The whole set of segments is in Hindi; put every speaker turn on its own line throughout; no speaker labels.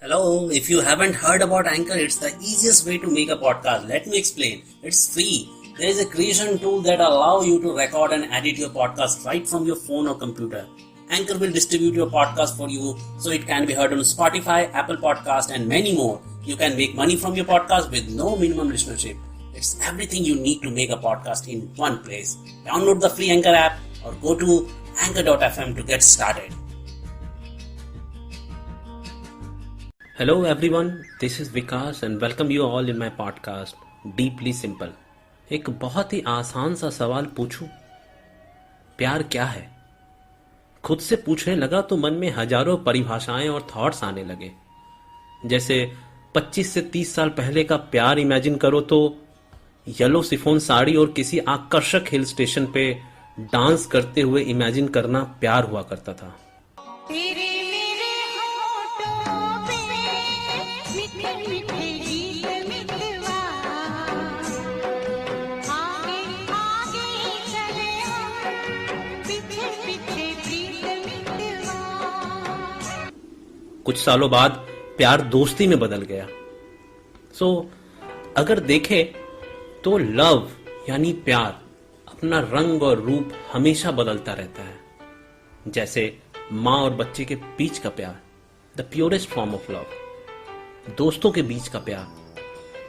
Hello, if you haven't heard about Anchor, it's the easiest way to make a podcast. Let me explain. It's free. There is a creation tool that allows you to record and edit your podcast right from your phone or computer. Anchor will distribute your podcast for you so it can be heard on Spotify, Apple Podcast and many more. You can make money from your podcast with no minimum listenership. It's everything you need to make a podcast in one place. Download the free Anchor app or go to anchor.fm to get started. Hello everyone, this is Vikas and welcome you all in my podcast Deeply Simple. एक बहुत ही आसान सा सवाल पूछूं, प्यार क्या है? खुद से पूछने लगा तो मन में हजारों परिभाषाएं और थॉट्स आने लगे। जैसे 25 से 30 साल पहले का प्यार इमेजिन करो तो येलो शिफॉन साड़ी और किसी आकर्षक हिल स्टेशन पे डांस करते हुए इमेजिन करना प्यार हुआ करता था। कुछ सालों बाद प्यार दोस्ती में बदल गया। अगर देखें तो लव यानी प्यार अपना रंग और रूप हमेशा बदलता रहता है। जैसे माँ और बच्चे के बीच का प्यार, the purest form of love, दोस्तों के बीच का प्यार,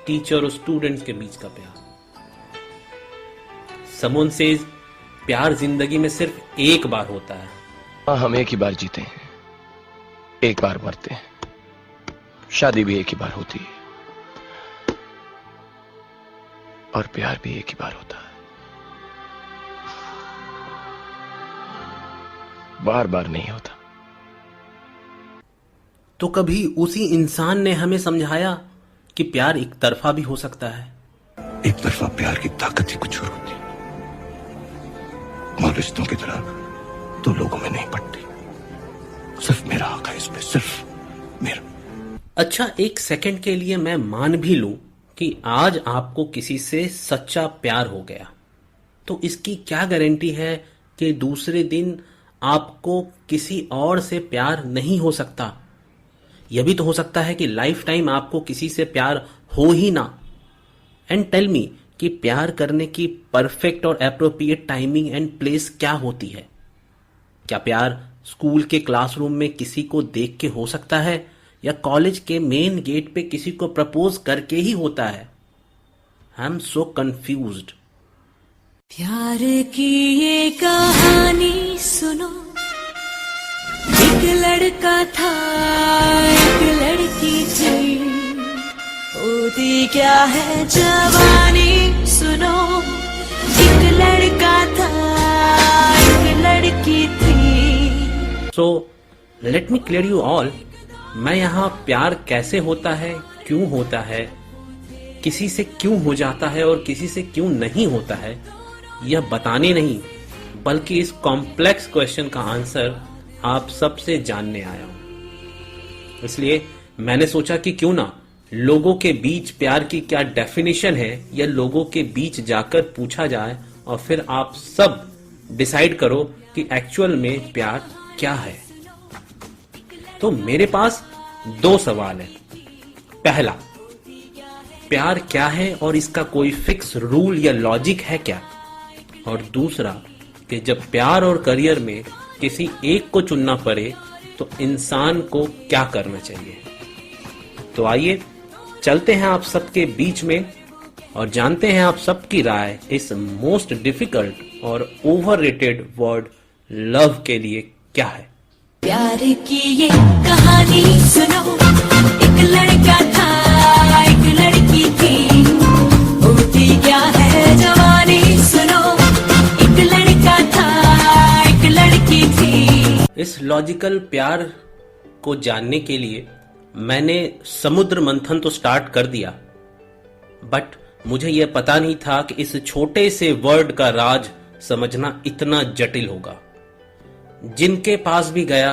टीचर और स्टूडेंट्स के बीच का प्यार। समवन सेज प्यार जिंदगी में सिर्फ एक बार होता है।
हम एक ही बार जीते हैं, एक बार मरते हैं। शादी भी एक ही बार होती है और प्यार भी एक ही बार होता है, बार बार नहीं होता।
तो कभी उसी इंसान ने हमें समझाया कि प्यार एक तरफा भी हो सकता है।
एक तरफा प्यार की ताकत ही कुछ और होती है, और रिश्तों की तरह तो लोगों में नहीं पड़ती। सिर्फ मेरा हक है इसमें, सिर्फ मेरा।
अच्छा, एक सेकंड के लिए मैं मान भी लूं कि आज आपको किसी से सच्चा प्यार हो गया, तो इसकी क्या गारंटी है कि दूसरे दिन आपको किसी और से प्यार नहीं हो सकता? यह भी तो हो सकता है कि लाइफ टाइम आपको किसी से प्यार हो ही ना। एंड टेल मी कि प्यार करने की परफेक्ट और एप्रोप्रिएट टाइमिंग एंड प्लेस क्या होती है? क्या प्यार स्कूल के क्लासरूम में किसी को देख के हो सकता है, या कॉलेज के मेन गेट पे किसी को प्रपोज करके ही होता है? I am so confused.
प्यार की ये कहानी सुनो, एक लड़का था एक लड़की थी, होती क्या है जवानी सुनो। एक लड़का था एक लड़की थी।
So let me clear you all, मैं यहाँ प्यार कैसे होता है, क्यों होता है, किसी से क्यों हो जाता है और किसी से क्यों नहीं होता है, यह बताने नहीं, बल्कि इस कॉम्प्लेक्स क्वेश्चन का आंसर आप सबसे जानने आया हूं। इसलिए मैंने सोचा कि क्यों ना लोगों के बीच प्यार की क्या डेफिनेशन है, या लोगों के बीच जाकर पूछा जाए और फिर आप सब डिसाइड करो कि एक्चुअल में प्यार क्या है। तो मेरे पास दो सवाल है। पहला, प्यार क्या है और इसका कोई फिक्स रूल या लॉजिक है क्या? और दूसरा, कि जब प्यार और करियर में किसी एक को चुनना पड़े तो इंसान को क्या करना चाहिए? तो आइए चलते हैं आप सबके बीच में और जानते हैं आप सबकी राय इस मोस्ट डिफिकल्ट और ओवररेटेड वर्ड लव के लिए क्या है।
प्यार की ये कहानी सुनो, एक लड़का था एक लड़की थी, होती क्या है जवानी सुनो। एक लड़का था एक लड़की थी।
इस लॉजिकल प्यार को जानने के लिए मैंने समुद्र मंथन तो स्टार्ट कर दिया, बट मुझे यह पता नहीं था कि इस छोटे से वर्ड का राज समझना इतना जटिल होगा। जिनके पास भी गया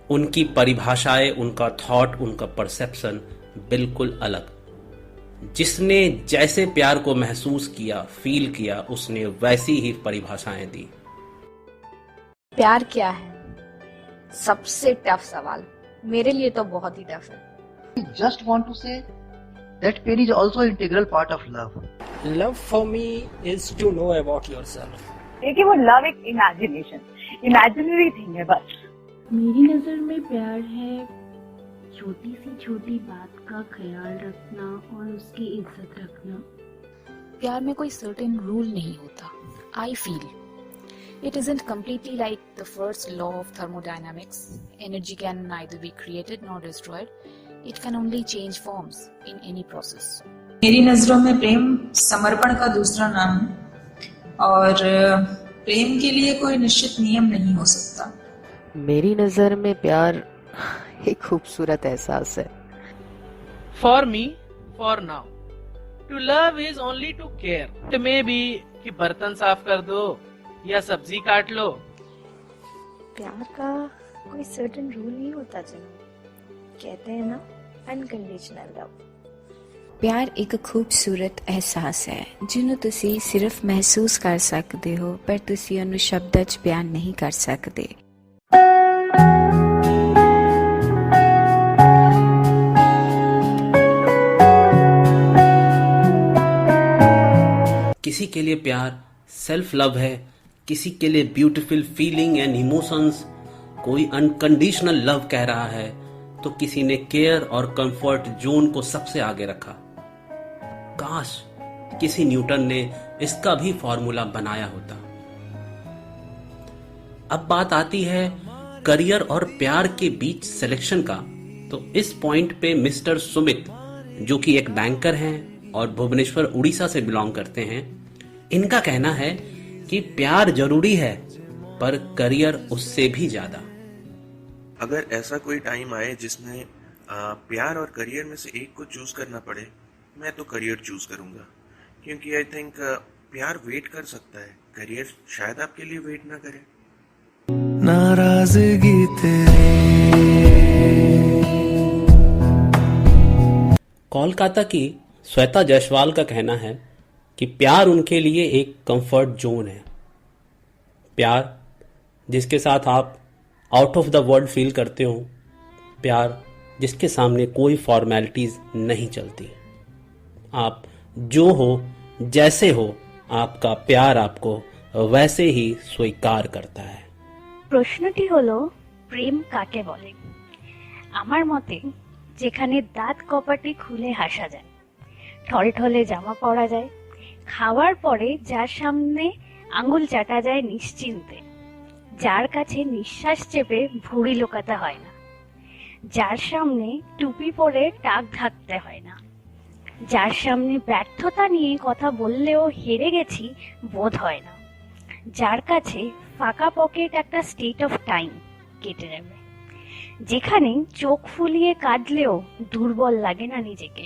उनकी परिभाषाएं, उनका थॉट, उनका परसेप्शन बिल्कुल अलग। जिसने जैसे प्यार को महसूस किया, फील किया, उसने वैसी ही परिभाषाएं दी।
प्यार क्या है? सबसे टफ सवाल, मेरे लिए तो बहुत ही टफ है। I just want to say that pain is also an integral part of love.
Love for me is to know about yourself.
देखिए वो लव एक इमेजिनरी थिंग है बस।
मेरी नजर में प्यार है छोटी सी छोटी बात का ख्याल रखना और उसकी इज्जत रखना।
प्यार में कोई सर्टेन रूल नहीं होता। I feel it isn't completely like the first law of thermodynamics. Energy can neither be created nor destroyed. It can only change forms in any process.
मेरी नजरों में प्रेम समर्पण का दूसरा नाम है और प्रेम के लिए कोई निश्चित नियम नहीं हो सकता।
मेरी नजर में प्यार एक खूबसूरत एहसास है।
For me, for now, to love is only to care. It may be कि बर्तन साफ कर दो या सब्जी काट लो।
प्यार का कोई सर्टेन रूल नहीं होता जनाब, कहते हैं ना अनकंडीशनल लव।
प्यार एक खूबसूरत एहसास है ਜਿਹਨੂੰ ਤੁਸੀਂ ਸਿਰਫ ਮਹਿਸੂਸ ਕਰ ਸਕਦੇ ਹੋ ਪਰ ਤੁਸੀਂ ਉਹਨੂੰ ਸ਼ਬਦਾਂ 'ਚ ਬਿਆਨ ਨਹੀਂ ਕਰ ਸਕਦੇ।
किसी के लिए प्यार सेल्फ लव है, किसी के लिए ब्यूटीफुल फीलिंग एंड इमोशंस, कोई अनकंडीशनल लव कह रहा है तो किसी ने केयर और कंफर्ट जोन को सबसे आगे रखा। काश किसी न्यूटन ने इसका भी फॉर्मूला बनाया होता। अब बात आती है करियर और प्यार के बीच सिलेक्शन का, तो इस पॉइंट पे मिस्टर सुमित, जो कि एक बैंकर हैं और भुवनेश्वर उड़ीसा से बिलोंग करते हैं, इनका कहना है कि प्यार जरूरी है पर करियर उससे भी ज्यादा।
अगर ऐसा कोई टाइम आए जिसमें प्यार और करियर में से एक को चूज करना पड़े, मैं तो करियर चूज करूंगा, क्योंकि आई थिंक प्यार वेट कर सकता है, करियर शायद आपके लिए वेट ना करे।
नाराजगी तेरे।
कोलकाता की श्वेता जायसवाल का कहना है कि प्यार उनके लिए एक कंफर्ट जोन है। प्यार जिसके साथ आप out of the world feel करते हो, प्यार जिसके सामने कोई फॉर्मेलिटीज नहीं चलती। आप जो हो जैसे हो, आपका प्यार आपको वैसे ही स्वीकार करता है।
প্রশ্নটি হলো প্রেম কাকে বলে? আমার মতে যেখানে দাঁত কপাটি খুলে হাসা যায়, ঠলঠলে জামা পরা যায়, খাওয়ার পরে যার সামনে আঙ্গুল চাটা যায় নিশ্চিন্তে, যার কাছে নিঃশ্বাস চেপে ভুঁড়ি লুকাতে হয় না, যার সামনে টুপি পরে টাক ঢাকতে হয় না, যার সামনে ব্যর্থতা নিয়ে কথা বললেও হেরে গেছি বোধ হয় না, যার কাছে ফাঁকা পকেট একটা স্টেট অফ টাইম কেটে নেবে, যেখানে চোখ ফুলিয়ে কাঁদলেও দুর্বল লাগে না নিজেকে,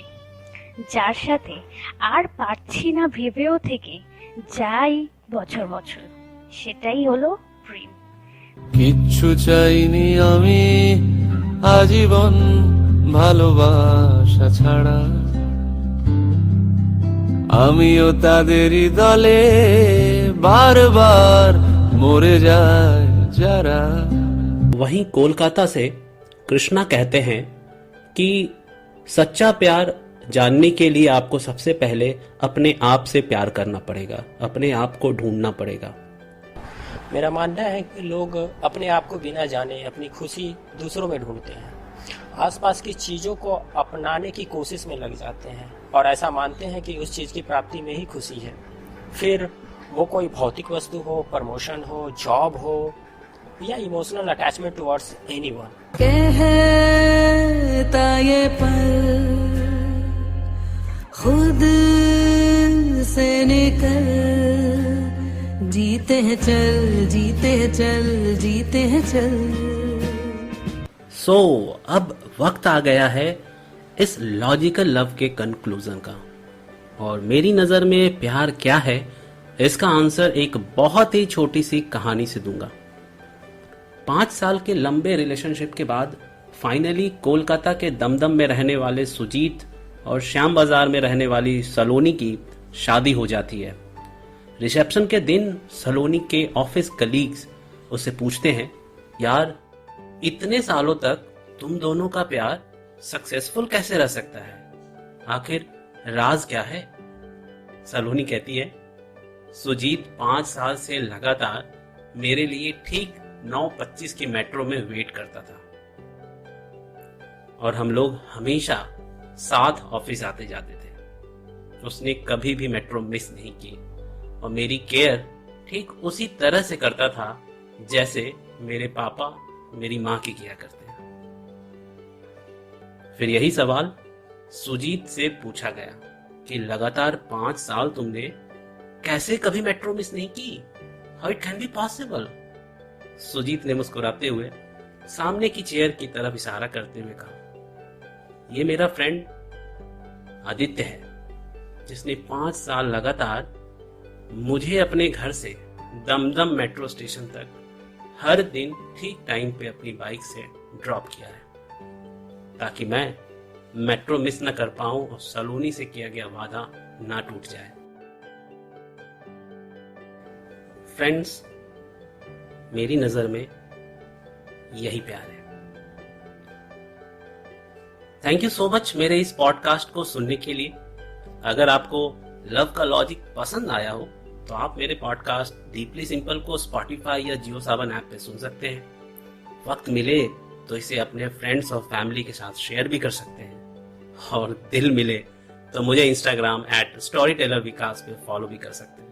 যার সাথে আর পারছি না ভেবেও থেকে যাই বছর বছর, সেটাই হলো প্রেম।
কিচ্ছু চাইনি আমি আজীবন ভালোবাসা ছাড়া, আমিও তাদেরই দলে বারবার মরে যায় যারা।
वहीं कोलकाता से कृष्णा कहते हैं कि सच्चा प्यार जानने के लिए आपको सबसे पहले अपने आप से प्यार करना पड़ेगा, अपने आप को ढूंढना पड़ेगा।
मेरा मानना है कि लोग अपने आप को बिना जाने अपनी खुशी दूसरों में ढूंढते हैं, आसपास की चीजों को अपनाने की कोशिश में लग जाते हैं और ऐसा मानते हैं कि उस चीज की प्राप्ति में ही खुशी है। फिर वो कोई भौतिक वस्तु हो, प्रमोशन हो, जॉब हो या इमोशनल अटैचमेंट टुवर्ड्स एनीवन।
कहता ये पल खुद से निकल, जीते हैं चल, जीते हैं चल, जीते हैं चल।
सो अब वक्त आ गया है इस लॉजिकल लव के कंक्लूजन का, और मेरी नजर में प्यार क्या है इसका आंसर एक बहुत ही छोटी सी कहानी से दूंगा। 5 साल के लंबे रिलेशनशिप के बाद फाइनली कोलकाता के दमदम में रहने वाले सुजीत और श्याम बाजार में रहने वाली सलोनी की शादी हो जाती है। रिसेप्शन के दिन सलोनी के ऑफिस कलीग्स उससे पूछते हैं, यार इतने सालों तक तुम दोनों का प्यार सक्सेसफुल कैसे रह सकता है? आखिर राज क्या है? सलोनी कहती है, सुजीत 5 साल से लगातार मेरे लिए ठीक 9:25 की मेट्रो में वेट करता था और हम लोग हमेशा साथ ऑफिस आते जाते थे। उसने कभी भी मेट्रो मिस नहीं की और मेरी केयर ठीक उसी तरह से करता था जैसे मेरे पापा मेरी माँ की किया करते हैं। फिर यही सवाल सुजीत से पूछा गया कि लगातार 5 साल तुमने कैसे कभी मेट्रो मिस नहीं की? How it can be possible? Sujit ने मुस्कुराते हुए सामने की चेयर की तरफ इशारा करते हुए कहा, ये मेरा फ्रेंड आदित्य है, जिसने 5 साल लगातार मुझे अपने घर से दमदम मेट्रो स्टेशन तक हर दिन ठीक टाइम पे अपनी बाइक से ड्रॉप किया है, ताकि मैं मेट्रो मिस न कर पाऊं और सलोनी से किया गया वादा ना टूट जाए। फ्रेंड्स, मेरी नजर में यही प्यार है। थैंक यू सो मच मेरे इस पॉडकास्ट को सुनने के लिए। अगर आपको लव का लॉजिक पसंद आया हो तो आप मेरे पॉडकास्ट डीपली सिंपल को स्पॉटिफाई या जियो सावन ऐप पे सुन सकते हैं। वक्त मिले तो इसे अपने फ्रेंड्स और फैमिली के साथ शेयर भी कर सकते हैं, और दिल मिले तो मुझे इंस्टाग्राम @storytellervikas पे फॉलो भी कर सकते हैं।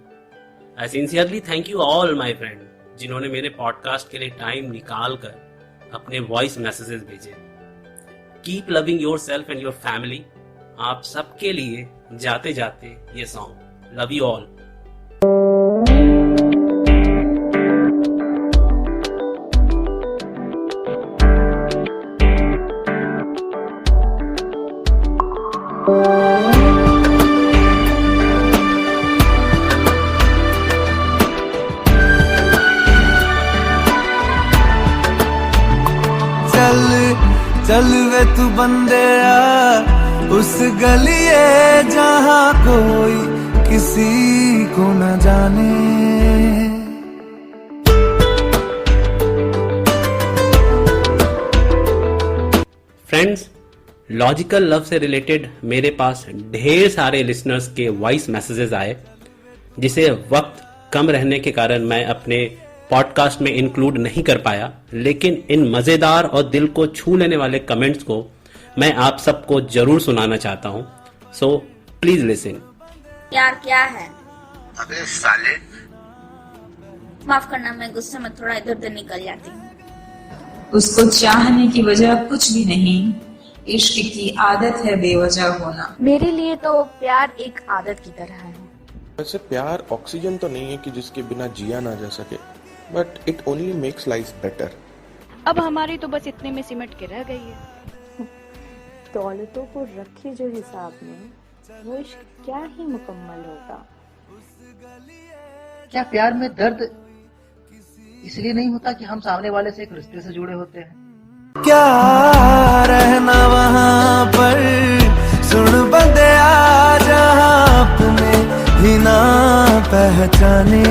I sincerely thank you all my friend जिन्होंने मेरे पॉडकास्ट के लिए टाइम निकाल कर अपने वॉइस मैसेजेस भेजे। Keep loving yourself and your family. आप सबके लिए जाते जाते ये सॉन्ग, लव यू ऑल।
चल वे तू बंदे उस गलिए जहां कोई किसी को न जाने।
फ्रेंड्स, लॉजिकल लव से रिलेटेड मेरे पास ढेर सारे लिसनर्स के वॉइस मैसेजेस आए, जिसे वक्त कम रहने के कारण मैं अपने पॉडकास्ट में इंक्लूड नहीं कर पाया, लेकिन इन मजेदार और दिल को छू लेने वाले कमेंट्स को मैं आप सबको जरूर सुनाना चाहता हूं। So please listen.
प्यार क्या है?
अबे साले,
माफ करना, मैं गुस्से में थोड़ा इधर उधर निकल जाती हूँ।
उसको चाहने की वजह कुछ भी नहीं, इश्क की आदत है बेवजह होना।
मेरे लिए तो प्यार एक आदत की तरह है।
वैसे प्यार ऑक्सीजन तो नहीं है कि जिसके बिना जिया ना जा सके, but it only makes life better.
अब हमारी तो बस इतने में सिमट के रह गई है।
दौलतों को रखे जो हिसाब में, वो इश्क क्या ही मुकम्मल होता।
क्या प्यार में दर्द इसलिए नहीं होता कि हम सामने वाले से एक रिश्ते से जुड़े होते हैं?
क्या रहना वहाँ पर, सुन बंदे आ जहाँ अपने ही ना पहचाने।